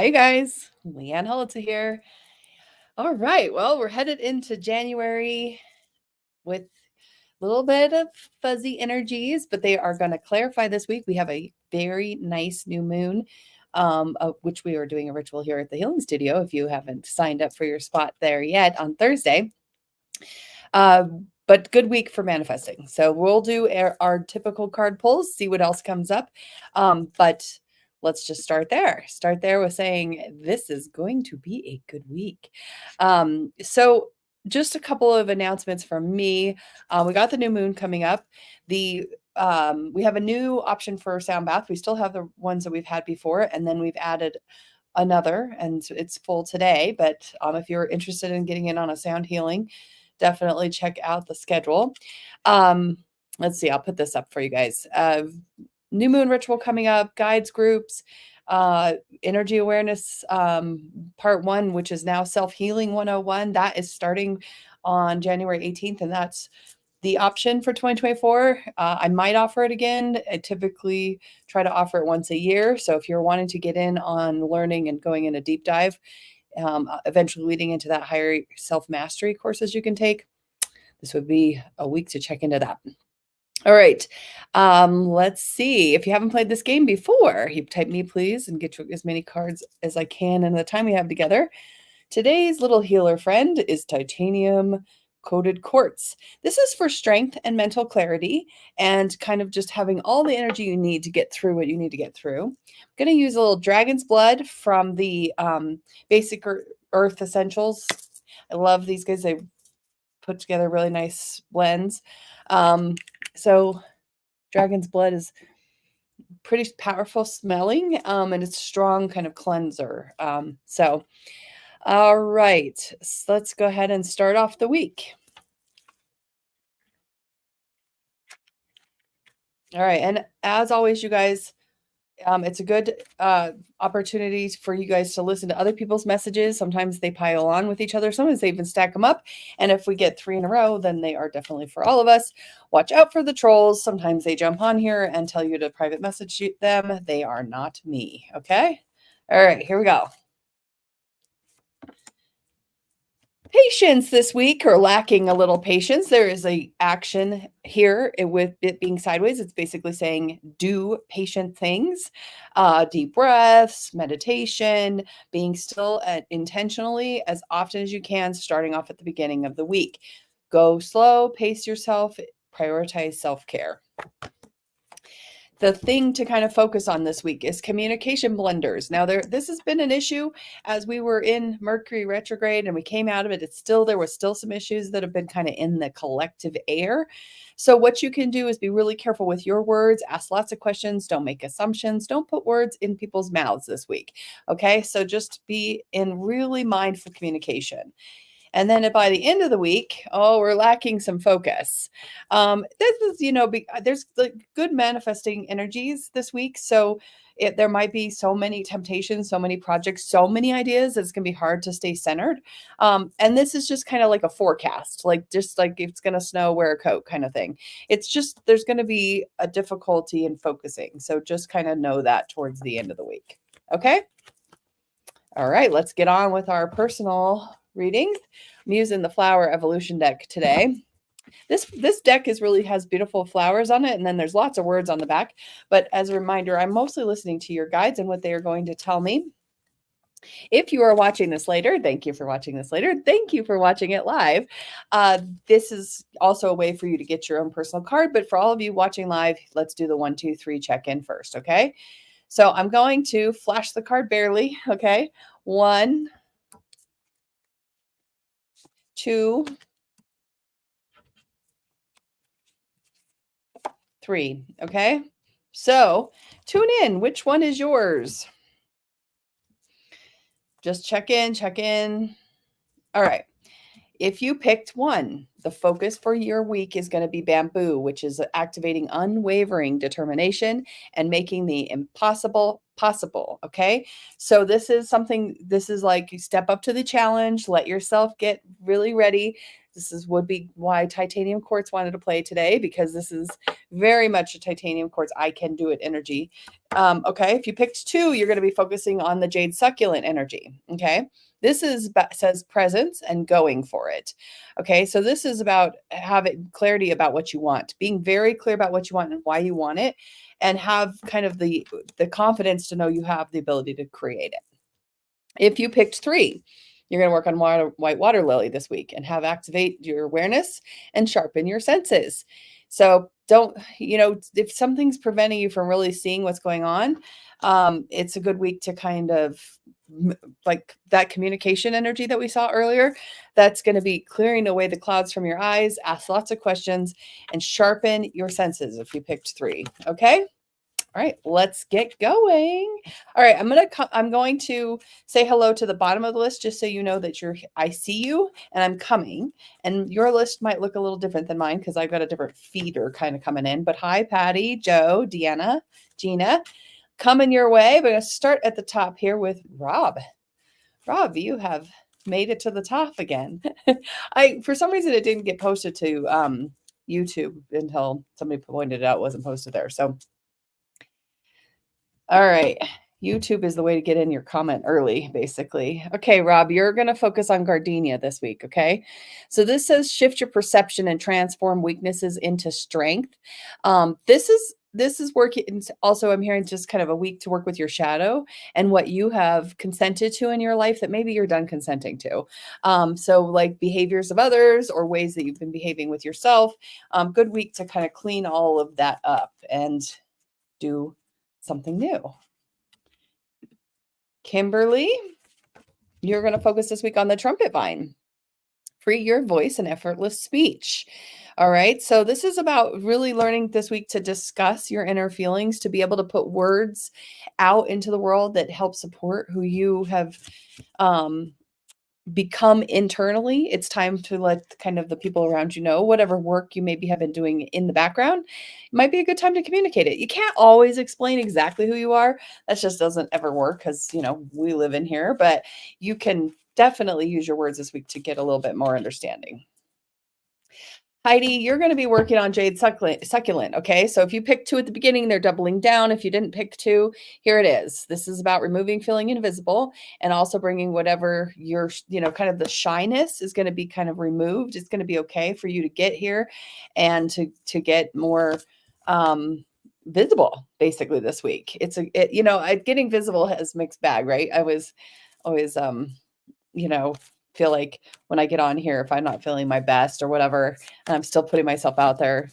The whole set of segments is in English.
Hi, you guys. Leanne Holitza here. All right. Well, we're headed into January with a little bit of fuzzy energies, but they are going to clarify this week. We have a very nice new moon, of which we are doing a ritual here at the Healing Studio. If you haven't signed up for your spot there yet on Thursday, but good week for manifesting. So we'll do our typical card pulls, see what else comes up. But let's just start there. Start there with saying this is going to be a good week. So just a couple of announcements from me. We got the new moon coming up. We have a new option for sound bath. We still have the ones that we've had before, and then we've added another, and it's full today. But if you're interested in getting in on a sound healing, definitely check out the schedule. Let's see, I'll put this up for you guys. New moon ritual coming up, guides groups, energy awareness part 1, which is now self-healing 101. That is starting on January 18th, and that's the option for 2024. I might offer it again. I typically try to offer it once a year. So if you're wanting to get in on learning and going in a deep dive, eventually leading into that higher self-mastery courses you can take, this would be a week to check into that. All right. Let's see. If you haven't played this game before, you type me, please, and get as many cards as I can in the time we have together. Today's little healer friend is titanium coated quartz. This is for strength and mental clarity and kind of just having all the energy you need to get through what you need to get through. I'm going to use a little dragon's blood from the Basic Earth Essentials. I love these guys. They put together really nice blends. So dragon's blood is pretty powerful smelling, and it's a strong kind of cleanser. All right, so let's go ahead and start off the week. All right, and as always, you guys, it's a good opportunity for you guys to listen to other people's messages. Sometimes they pile on with each other. Sometimes they even stack them up. And if we get 3 in a row, then they are definitely for all of us. Watch out for the trolls. Sometimes they jump on here and tell you to private message them. They are not me. Okay. All right, here we go. Patience this week, or lacking a little patience. There is a action here with it being sideways. It's basically saying do patient things, deep breaths, meditation, being still intentionally as often as you can, starting off at the beginning of the week. Go slow, pace yourself, prioritize self-care. The thing to kind of focus on this week is communication blunders. Now, this has been an issue as we were in Mercury retrograde and we came out of it. There was still some issues that have been kind of in the collective air. So what you can do is be really careful with your words, ask lots of questions, don't make assumptions, don't put words in people's mouths this week. Okay, so just be in really mindful communication. And then by the end of the week, we're lacking some focus. This is, there's good manifesting energies this week. So there might be so many temptations, so many projects, so many ideas. It's going to be hard to stay centered. And this is just kind of like a forecast, just like it's going to snow, wear a coat kind of thing. It's just, there's going to be a difficulty in focusing. So just kind of know that towards the end of the week. Okay. All right, let's get on with our personal readings. I'm using the Flower Evolution deck today. This deck has beautiful flowers on it, and then there's lots of words on the back. But as a reminder, I'm mostly listening to your guides and what they are going to tell me. If you are watching this later, thank you for watching this later. Thank you for watching it live. This is also a way for you to get your own personal card. But for all of you watching live, let's do the 1, 2, 3 check-in first, okay? So I'm going to flash the card barely, okay? 1, 2, 3, okay? So tune in. Which one is yours? Just check in, check in. All right. If you picked one, the focus for your week is going to be bamboo, which is activating unwavering determination and making the impossible possible. Okay. So this is like you step up to the challenge, let yourself get really ready, would be why titanium quartz wanted to play today, because this is very much a titanium quartz. I can do it energy. Okay, if you picked 2, you're going to be focusing on the jade succulent energy. Okay, this says presence and going for it. Okay, so this is about having clarity about what you want, being very clear about what you want and why you want it, and have kind of the confidence to know you have the ability to create it. If you picked 3, you're going to work on white water lily this week and have activate your awareness and sharpen your senses. So don't, if something's preventing you from really seeing what's going on, it's a good week to kind of like that communication energy that we saw earlier. That's going to be clearing away the clouds from your eyes, ask lots of questions, and sharpen your senses if you picked 3. Okay. All right, let's get going. All right, I'm going to say hello to the bottom of the list just so you know that I see you and I'm coming. And your list might look a little different than mine because I've got a different feeder kind of coming in. But hi, Patty, Joe, Deanna, Gina, coming your way. We're going to start at the top here with Rob. Rob, you have made it to the top again. For some reason it didn't get posted to YouTube until somebody pointed it out. It wasn't posted there. So all right. YouTube is the way to get in your comment early, basically. Okay, Rob, you're going to focus on gardenia this week, okay? So this says shift your perception and transform weaknesses into strength. This is working. Also, I'm hearing just kind of a week to work with your shadow and what you have consented to in your life that maybe you're done consenting to. So like behaviors of others or ways that you've been behaving with yourself. Good week to kind of clean all of that up and do something new. Kimberly, you're going to focus this week on the trumpet vine. Free your voice and effortless speech. All right. So this is about really learning this week to discuss your inner feelings, to be able to put words out into the world that help support who you have become internally. It's time to let kind of the people around you know whatever work you maybe have been doing in the background. It might be a good time to communicate it. You can't always explain exactly who you are. That just doesn't ever work because, we live in here, but you can definitely use your words this week to get a little bit more understanding. Heidi, you're going to be working on jade succulent. Okay. So if you picked 2 at the beginning, they're doubling down. If you didn't pick 2, here it is. This is about removing feeling invisible and also bringing whatever your, kind of the shyness is going to be kind of removed. It's going to be okay for you to get here and to get more, visible basically this week. Getting visible has mixed bag, right? I was always, feel like when I get on here, if I'm not feeling my best or whatever, and I'm still putting myself out there,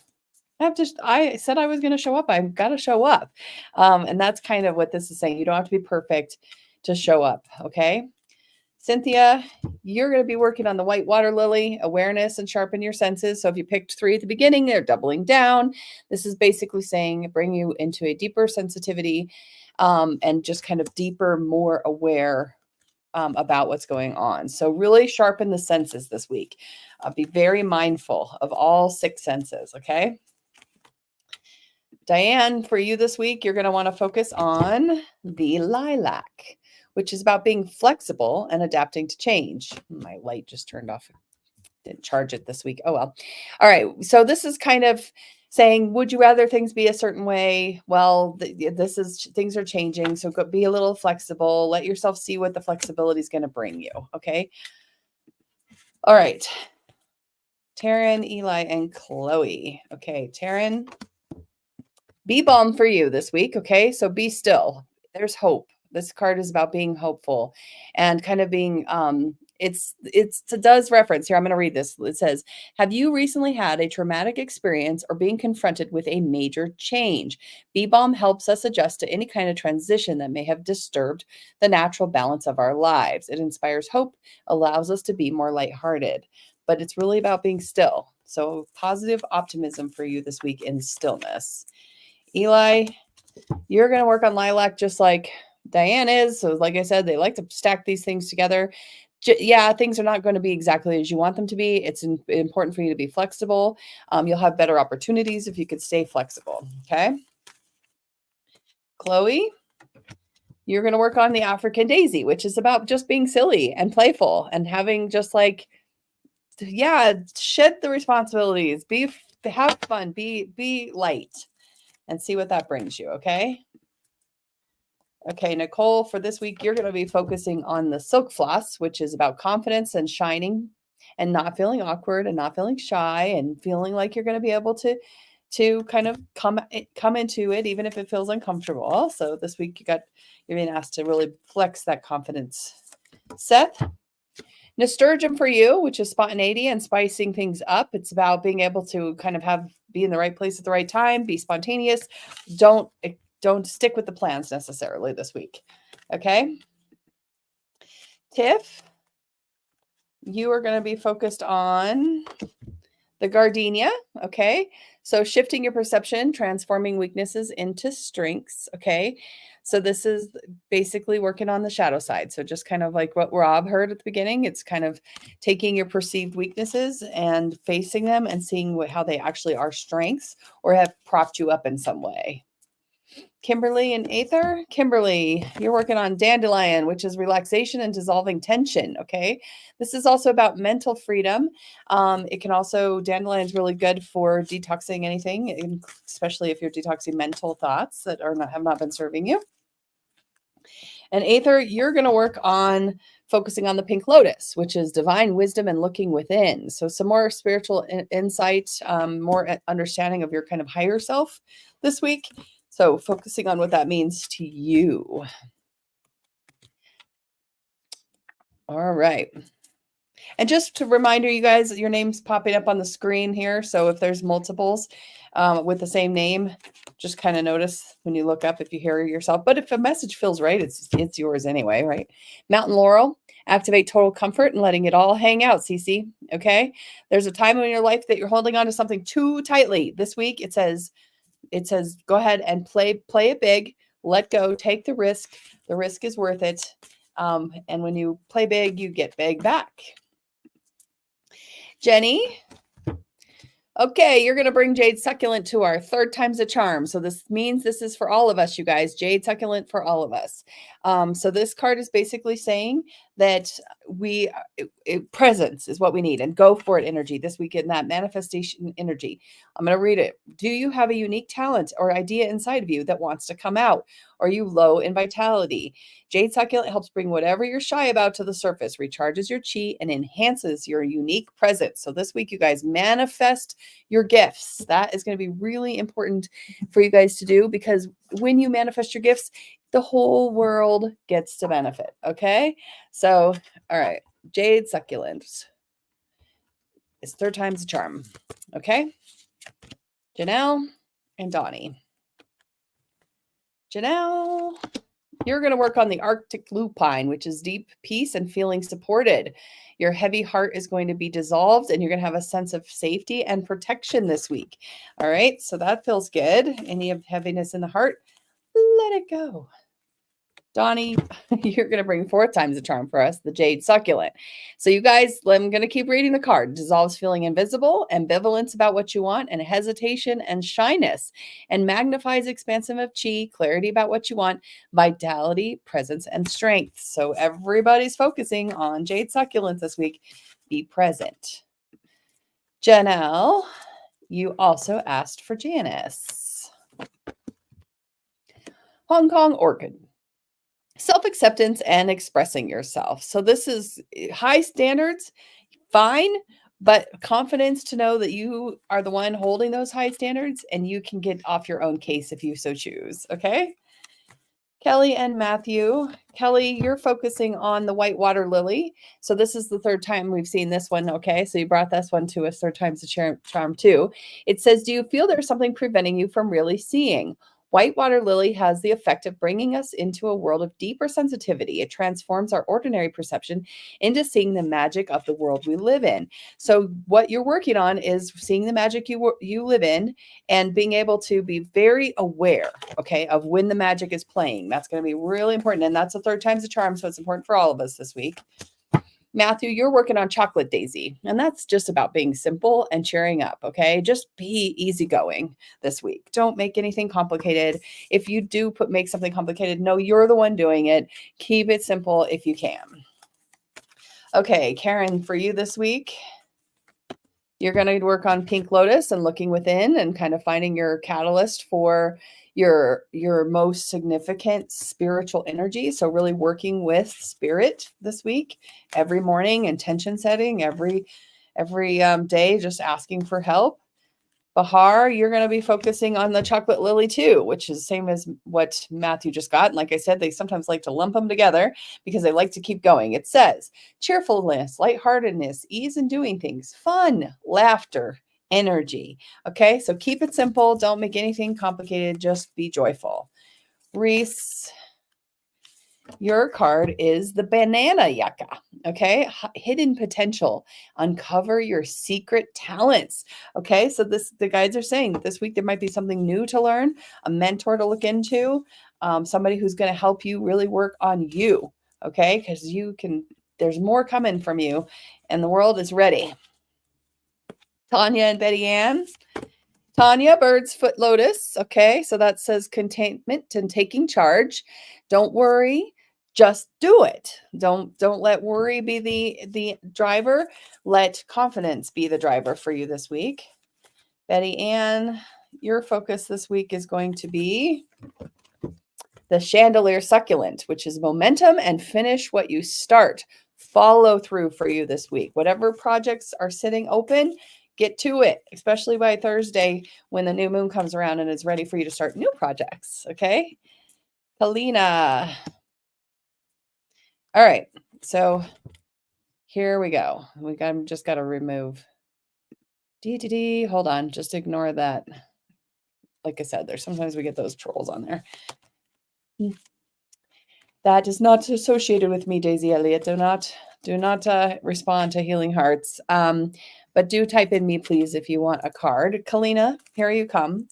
I said I was going to show up. I've got to show up. And that's kind of what this is saying. You don't have to be perfect to show up. Okay. Cynthia, you're going to be working on the white water lily, awareness and sharpen your senses. So if you picked 3 at the beginning, they're doubling down. This is basically saying bring you into a deeper sensitivity and just kind of deeper, more aware about what's going on. So really sharpen the senses this week. Be very mindful of all 6 senses, okay? Diane, for you this week, you're going to want to focus on the lilac, which is about being flexible and adapting to change. My light just turned off. Didn't charge it this week. Oh, well. All right. So this is kind of saying, would you rather things be a certain way? Well, things are changing. So be a little flexible. Let yourself see what the flexibility is going to bring you. Okay. All right. Taryn, Eli, and Chloe. Okay. Taryn, be balm for you this week. Okay. So be still. There's hope. This card is about being hopeful and kind of being, it does reference here. I'm going to read this. It says, have you recently had a traumatic experience or being confronted with a major change? Bee Balm helps us adjust to any kind of transition that may have disturbed the natural balance of our lives. It inspires hope, allows us to be more lighthearted, but it's really about being still. So positive optimism for you this week in stillness. Eli, you're going to work on lilac just like Diane is. So like I said, they like to stack these things together. Yeah, things are not going to be exactly as you want them to be. It's important for you to be flexible. You'll have better opportunities if you could stay flexible. Okay. Chloe, you're going to work on the African daisy, which is about just being silly and playful and having just like yeah, shed the responsibilities. Have fun. Be light, and see what that brings you. Okay. Okay, Nicole, for this week, you're going to be focusing on the silk floss, which is about confidence and shining and not feeling awkward and not feeling shy and feeling like you're going to be able to kind of come into it, even if it feels uncomfortable. So this week you're being asked to really flex that confidence. Seth, nasturtium for you, which is spontaneity and spicing things up. It's about being able to kind of be in the right place at the right time, be spontaneous. Don't stick with the plans necessarily this week. Okay. Tiff, you are going to be focused on the gardenia. Okay. So shifting your perception, transforming weaknesses into strengths. Okay. So this is basically working on the shadow side. So just kind of like what Rob heard at the beginning, it's kind of taking your perceived weaknesses and facing them and seeing how they actually are strengths or have propped you up in some way. Kimberly and Aether. Kimberly, you're working on dandelion, which is relaxation and dissolving tension. Okay. This is also about mental freedom. It can also, dandelion is really good for detoxing anything, especially if you're detoxing mental thoughts that have not been serving you. And Aether, you're going to work on focusing on the pink lotus, which is divine wisdom and looking within. So some more spiritual insight, more understanding of your kind of higher self this week. So focusing on what that means to you. All right. And just to reminder you guys, your name's popping up on the screen here. So if there's multiples with the same name, just kind of notice when you look up if you hear yourself. But if a message feels right, it's yours anyway, right? Mountain Laurel, activate total comfort and letting it all hang out, Cece. Okay. There's a time in your life that you're holding on to something too tightly. This week it says, go ahead and play it big, let go, take the risk. The risk is worth it. And when you play big, you get big back. Jenny. Okay, you're going to bring Jade Succulent to our third time's a charm. So this means this is for all of us, you guys. Jade Succulent for all of us. So this card is basically saying that presence is what we need, and go for it energy this weekend, that manifestation energy. I'm going to read it. Do you have a unique talent or idea inside of you that wants to come out? Or are you low in vitality? Jade Succulent helps bring whatever you're shy about to the surface, recharges your chi, and enhances your unique presence. So this week, you guys, manifest your gifts. That is going to be really important for you guys to do, because when you manifest your gifts, the whole world gets to benefit. Okay. So, all right. Jade Succulent. It's third time's a charm. Okay. Janelle and Donnie. Janelle, you're going to work on the Arctic lupine, which is deep peace and feeling supported. Your heavy heart is going to be dissolved, and you're going to have a sense of safety and protection this week. All right. So that feels good. Any heaviness in the heart, let it go. Donnie, you're going to bring fourth time's a charm for us, the Jade Succulent. So you guys, I'm going to keep reading the card. Dissolves feeling invisible, ambivalence about what you want, and hesitation and shyness, and magnifies expansive of chi, clarity about what you want, vitality, presence, and strength. So everybody's focusing on Jade Succulent this week. Be present. Janelle, you also asked for Janice. Hong Kong Orchid. Self-acceptance and expressing yourself. So this is high standards, fine, but confidence to know that you are the one holding those high standards and you can get off your own case if you so choose. Okay. Kelly and Matthew. Kelly, you're focusing on the white water lily. So this is the third time we've seen this one. Okay. So you brought this one to us, third time's a charm too. It says, do you feel there's something preventing you from really seeing? White water lily has the effect of bringing us into a world of deeper sensitivity. It transforms our ordinary perception into seeing the magic of the world we live in. So what you're working on is seeing the magic you live in and being able to be very aware, okay, of when the magic is playing. That's going to be really important. And that's the third time's a charm. So it's important for all of us this week. Matthew, you're working on chocolate daisy, and that's just about being simple and cheering up. Okay. Just be easygoing this week. Don't make anything complicated. If you do make something complicated, no, you're the one doing it. Keep it simple if you can. Okay. Karen, for you this week, You're going to work on Pink Lotus and looking within and kind of finding your catalyst for your most significant spiritual energy. So really working with spirit this week, every morning, intention setting, every day, just asking for help. Bahar, you're going to be focusing on the chocolate lily too, which is the same as what Matthew just got. And like I said, they sometimes like to lump them together because they like to keep going. It says cheerfulness, lightheartedness, ease in doing things, fun, laughter, energy. Okay, so keep it simple. Don't make anything complicated. Just be joyful. Reese, your card is the banana yucca. Okay, hidden potential, uncover your secret talents. Okay, so the guides are saying that this week there might be something new to learn, a mentor to look into, somebody who's going to help you really work on you. Okay, because there's more coming from you, and the world is ready. Tanya and Betty Ann. Tanya, bird's foot lotus. Okay, so that says containment and taking charge. Don't worry, just do it. Don't let worry be the driver. Let confidence be the driver for you this week. Betty Ann, your focus this week is going to be the chandelier succulent, which is momentum and finish what you start. Follow through for you this week. Whatever projects are sitting open, get to it, especially by Thursday when the new moon comes around and is ready for you to start new projects. Okay. Helena. All right. So here we go. Just got to remove. Hold on. Just ignore that. Like I said, sometimes we get those trolls on there. That is not associated with me, Daisy Elliott. Do not respond to Healing Hearts. But do type in me, please, if you want a card. Kalina, here you come.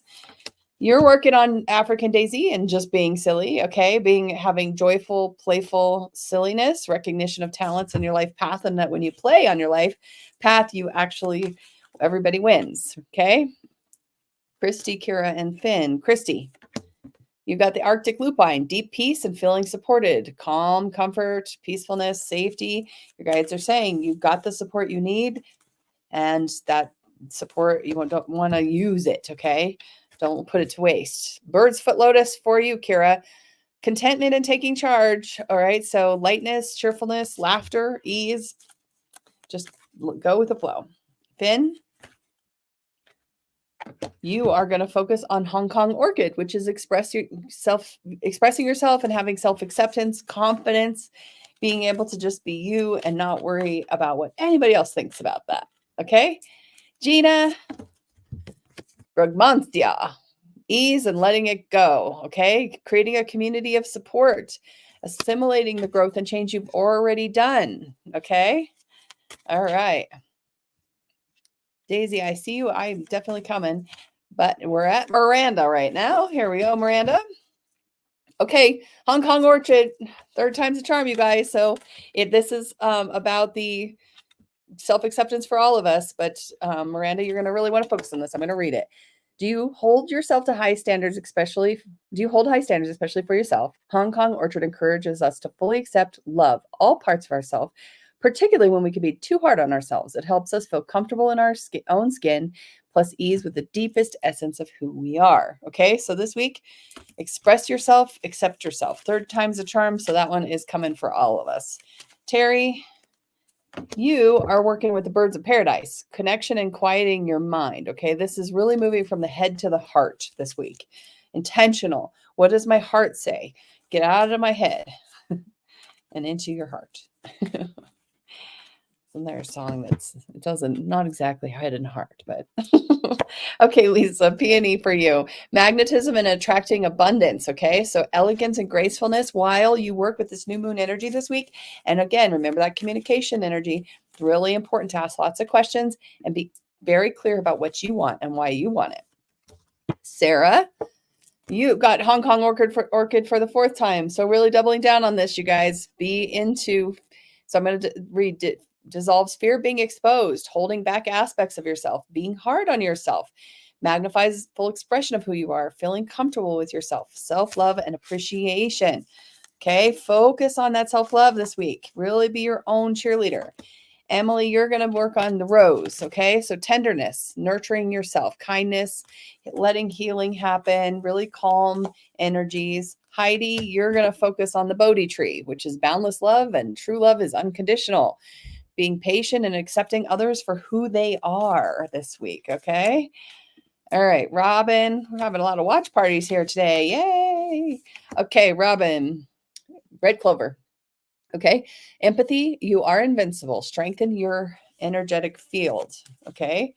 You're working on African Daisy and just being silly, okay? Having joyful, playful silliness, recognition of talents in your life path, and that when you play on your life path, everybody wins, okay? Christy, Kira, and Finn. Christy, you've got the Arctic lupine, deep peace and feeling supported, calm, comfort, peacefulness, safety. Your guides are saying you've got the support you need, and that support, you don't want to use it, okay? Don't put it to waste. Bird's foot lotus for you, Kira. Contentment and taking charge, all right? So lightness, cheerfulness, laughter, ease. Just go with the flow. Finn, you are going to focus on Hong Kong Orchid, which is expressing yourself and having self-acceptance, confidence, being able to just be you and not worry about what anybody else thinks about that. Okay? Gina, Brugmantia, ease and letting it go. Okay? Creating a community of support, assimilating the growth and change you've already done. Okay? All right. Daisy, I see you. I'm definitely coming. But we're at Miranda right now. Here we go, Miranda. Okay, Hong Kong Orchid, third time's a charm, you guys. So this is about the self-acceptance for all of us. But Miranda, you're going to really want to focus on this. I'm going to read it. Do you hold high standards, especially for yourself? Hong Kong Orchid encourages us to fully accept, love all parts of ourselves, particularly when we can be too hard on ourselves. It helps us feel comfortable in our own skin, plus ease with the deepest essence of who we are. Okay, so this week, express yourself, accept yourself. Third time's a charm, so that one is coming for all of us. Terry, you are working with the birds of paradise, connection and quieting your mind. Okay, this is really moving from the head to the heart this week. Intentional. What does my heart say? Get out of my head and into your heart. And there's a song not exactly head and heart, but okay, Lisa, peony for you. Magnetism and attracting abundance. Okay, so elegance and gracefulness while you work with this new moon energy this week. And again, remember that communication energy. It's really important to ask lots of questions and be very clear about what you want and why you want it. Sarah, you got Hong Kong Orchid for the fourth time. So really doubling down on this, you guys. So I'm going to read it. Dissolves fear being exposed, holding back aspects of yourself, being hard on yourself, magnifies full expression of who you are, feeling comfortable with yourself, self-love and appreciation. Okay, focus on that self-love this week. Really be your own cheerleader. Emily, you're going to work on the rose, okay? So tenderness, nurturing yourself, kindness, letting healing happen, really calm energies. Heidi, you're going to focus on the Bodhi tree, which is boundless love, and true love is unconditional. Being patient and accepting others for who they are this week, okay? All right, Robin, we're having a lot of watch parties here today. Yay! Okay, Robin, red clover. Okay. Empathy, you are invincible. Strengthen your energetic field. Okay.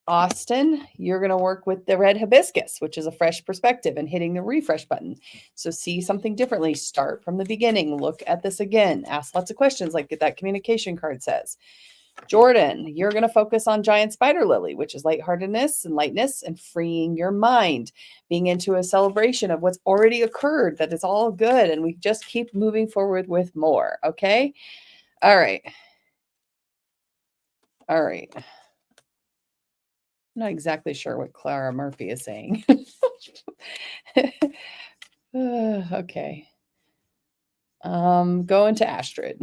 Austin, you're going to work with the red hibiscus, which is a fresh perspective and hitting the refresh button. So see something differently. Start from the beginning. Look at this again. Ask lots of questions like that communication card says. Jordan, you're going to focus on giant spider lily, which is lightheartedness and lightness and freeing your mind, being into a celebration of what's already occurred, that it's all good. And we just keep moving forward with more. Okay. All right. All right. I'm not exactly sure what Clara Murphy is saying. Okay. Going to Astrid.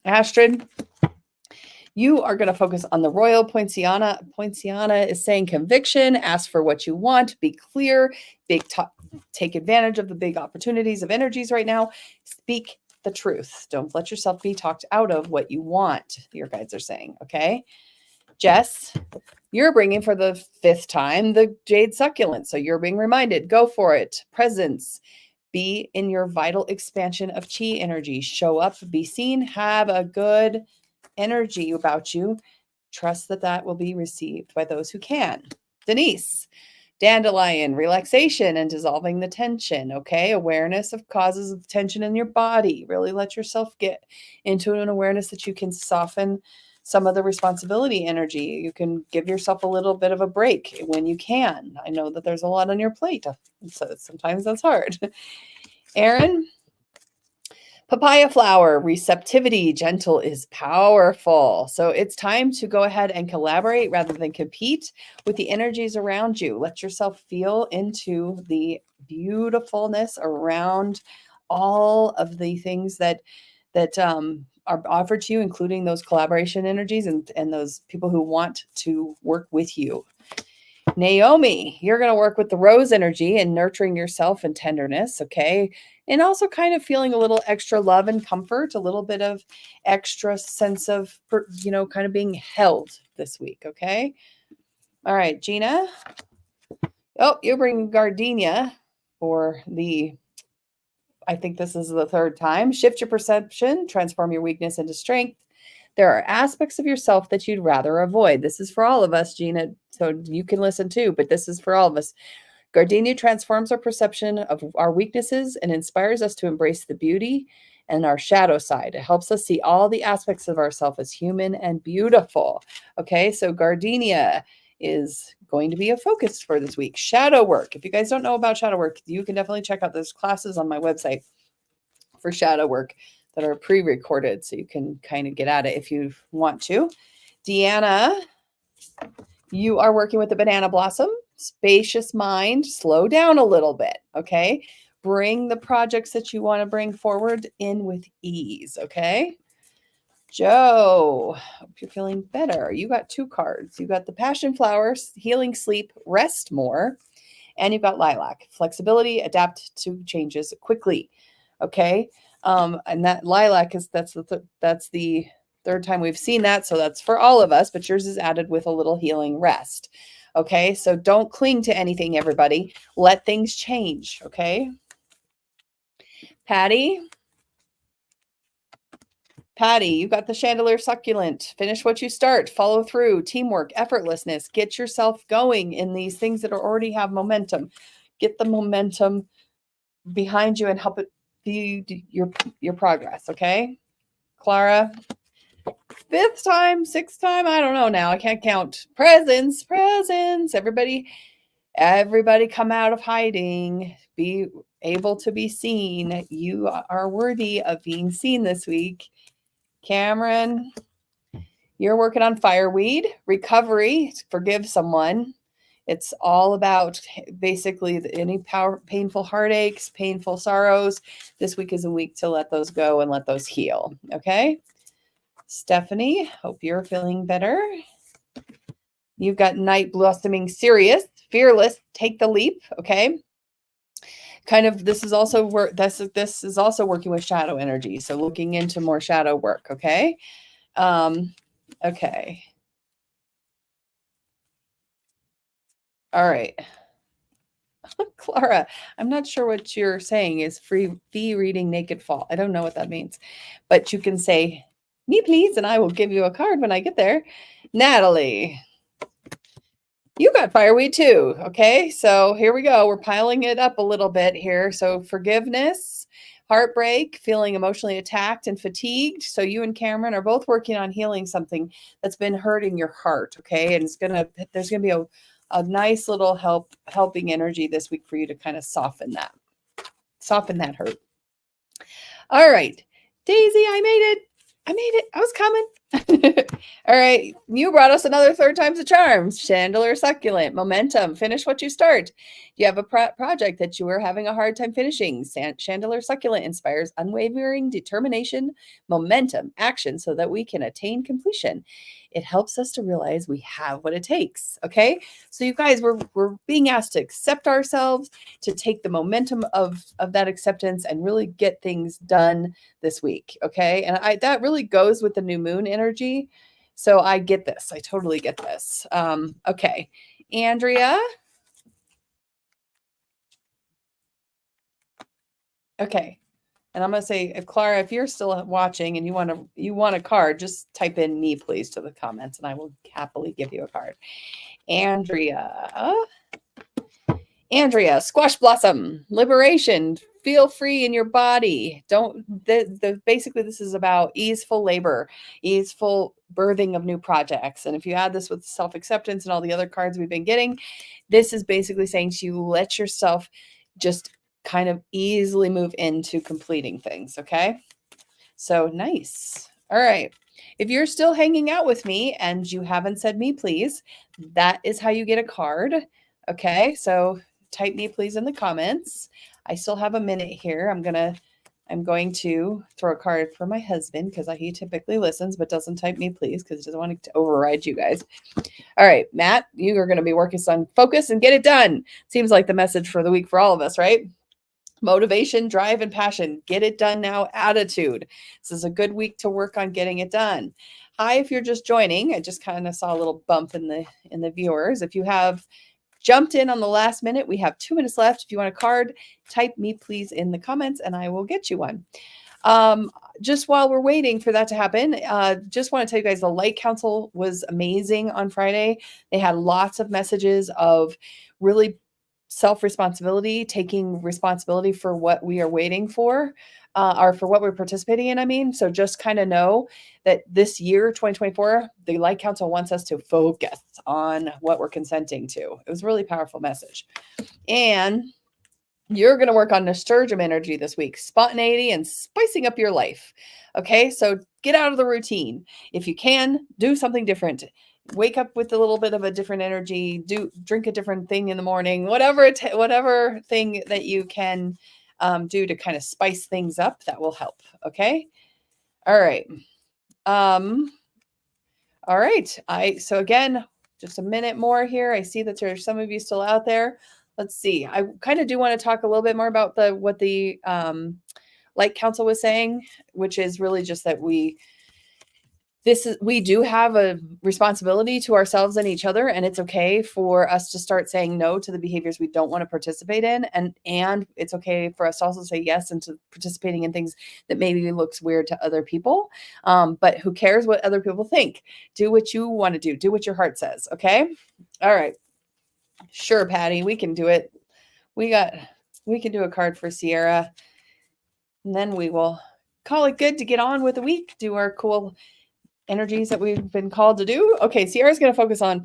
Astrid, you are going to focus on the royal poinciana. Poinciana is saying conviction, ask for what you want, be clear, take advantage of the big opportunities of energies right now. Speak the truth. Don't let yourself be talked out of what you want, your guides are saying, okay? Jess, you're bringing for the 5th time the jade succulent. So you're being reminded, go for it. Presence. Be in your vital expansion of chi energy. Show up, be seen, have a good energy about you. Trust that that will be received by those who can. Denise, dandelion, relaxation and dissolving the tension. Okay. Awareness of causes of tension in your body. Really let yourself get into an awareness that you can soften some of the responsibility energy. You can give yourself a little bit of a break when you can. I know that there's a lot on your plate, so sometimes that's hard. Aaron, papaya flower, receptivity, gentle is powerful. So it's time to go ahead and collaborate rather than compete with the energies around you. Let yourself feel into the beautifulness around all of the things that are offered to you, including those collaboration energies and those people who want to work with you. Naomi, you're going to work with the rose energy and nurturing yourself and tenderness, okay? And also kind of feeling a little extra love and comfort, a little bit of extra sense of, kind of being held this week, okay? All right, Gina. Oh, you bring gardenia for I think this is the 3rd time. Shift your perception, transform your weakness into strength. There are aspects of yourself that you'd rather avoid. This is for all of us, Gina, so you can listen too, but this is for all of us. Gardenia transforms our perception of our weaknesses and inspires us to embrace the beauty and our shadow side. It helps us see all the aspects of ourselves as human and beautiful. Okay, so gardenia is going to be a focus for this week. Shadow work. If you guys don't know about shadow work, you can definitely check out those classes on my website for shadow work that are pre-recorded, so you can kind of get at it if you want to. Deanna, you are working with the banana blossom, spacious mind, slow down a little bit, okay? Bring the projects that you want to bring forward in with ease, okay? Joe, hope you're feeling better. You got 2 cards. You got the passion flowers, healing sleep, rest more, and you've got lilac, flexibility, adapt to changes quickly, okay? And that lilac that's the 3rd time we've seen that, so that's for all of us, but yours is added with a little healing rest. Okay, so don't cling to anything, everybody. Let things change, okay? Patty, you got the chandelier succulent. Finish what you start. Follow through. Teamwork, effortlessness. Get yourself going in these things that already have momentum. Get the momentum behind you and help it be your progress, okay? Clara, 5th time, 6th time, I don't know now. I can't count. Presents. Everybody come out of hiding. Be able to be seen. You are worthy of being seen this week. Cameron, you're working on fireweed, recovery, forgive someone. It's all about basically any painful heartaches, painful sorrows. This week is a week to let those go and let those heal. Okay. Stephanie, hope you're feeling better. You've got night blossoming serious, fearless, take the leap. Okay. Kind of this is also work this is also working with shadow energy. So looking into more shadow work. Okay. Okay. All right. Clara, I'm not sure what you're saying is free fee reading naked fall. I don't know what that means, but you can say me please, and I will give you a card when I get there. Natalie, you got fireweed too. Okay, so here we go. We're piling it up a little bit here. So forgiveness, heartbreak, feeling emotionally attacked and fatigued. So you and Cameron are both working on healing something that's been hurting your heart. Okay, and there's gonna be a nice little helping energy this week for you to kind of soften that hurt. All right, Daisy, I made it. I was coming. All right, you brought us another third time's a charm. Chandelier succulent, momentum, finish what you start. You have a project that you are having a hard time finishing. Chandelier succulent inspires unwavering determination, momentum, action so that we can attain completion. It helps us to realize we have what it takes. Okay, so you guys, we're being asked to accept ourselves, to take the momentum of that acceptance and really get things done this week. Okay, and that really goes with the new moon energy. So I get this. I totally get this. Okay, Andrea. Okay. And I'm going to say, if Clara, if you're still watching and you want a card, just type in me, please, to the comments, and I will happily give you a card. Andrea, squash blossom, liberation, feel free in your body. Don't basically this is about easeful labor, easeful birthing of new projects. And if you add this with self-acceptance and all the other cards we've been getting, this is basically saying to you, let yourself just kind of easily move into completing things. Okay. So nice. All right. If you're still hanging out with me and you haven't said me, please, that is how you get a card. Okay. So type me, please, in the comments. I still have a minute here. I'm going to throw a card for my husband because he typically listens but doesn't type me, please, because he doesn't want to override you guys. All right, Matt, you are going to be working on focus and get it done. Seems like the message for the week for all of us, right? Motivation, drive, and passion. Get it done now attitude. This is a good week to work on getting it done. Hi, if you're just joining, I just kind of saw a little bump in the viewers. If you have jumped in on the last minute, we have 2 minutes left. If you want a card, type me, please, in the comments, and I will get you one. Just while we're waiting for that to happen, just want to tell you guys the Light Council was amazing on Friday. They had lots of messages of really self-responsibility, taking responsibility for what we are waiting for, or for what we're participating in. I mean, so just kind of know that this year, 2024, the Light Council wants us to focus on what we're consenting to. It was a really powerful message. And you're going to work on nasturtium energy this week, spontaneity and spicing up your life. Okay, so get out of the routine. If you can, do something different. Wake up with a little bit of a different energy. Drink a different thing in the morning. Whatever thing that you can do to kind of spice things up, that will help. Okay. All right. All right. So again, just a minute more here. I see that there's some of you still out there. Let's see. I kind of do want to talk a little bit more about what the Light Council was saying, which is really just that we do have a responsibility to ourselves and each other, and it's okay for us to start saying no to the behaviors we don't want to participate in, and it's okay for us to also say yes into participating in things that maybe looks weird to other people. But who cares what other people think? Do what you want to do. Do what your heart says. Okay. All right. Sure, Patty, we can do it. We can do a card for Sierra, and then we will call it good to get on with the week. Do our cool energies that we've been called to do. Okay, Sierra's going to focus on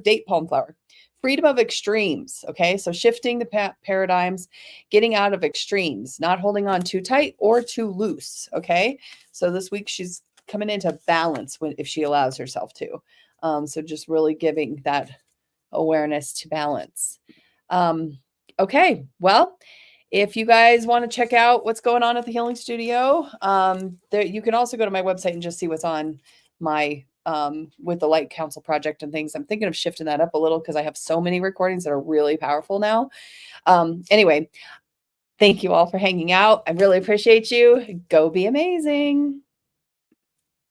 date palm flower, freedom of extremes. Okay, so shifting the paradigms, getting out of extremes, not holding on too tight or too loose. Okay, so this week she's coming into balance if she allows herself to. So just really giving that awareness to balance. Okay, well, If you guys want to check out what's going on at the Healing Studio, there you can also go to my website and just see what's on my with the Light Council project and things. I'm thinking of shifting that up a little because I have so many recordings that are really powerful now. Anyway, thank you all for hanging out. I really appreciate you. Go be amazing.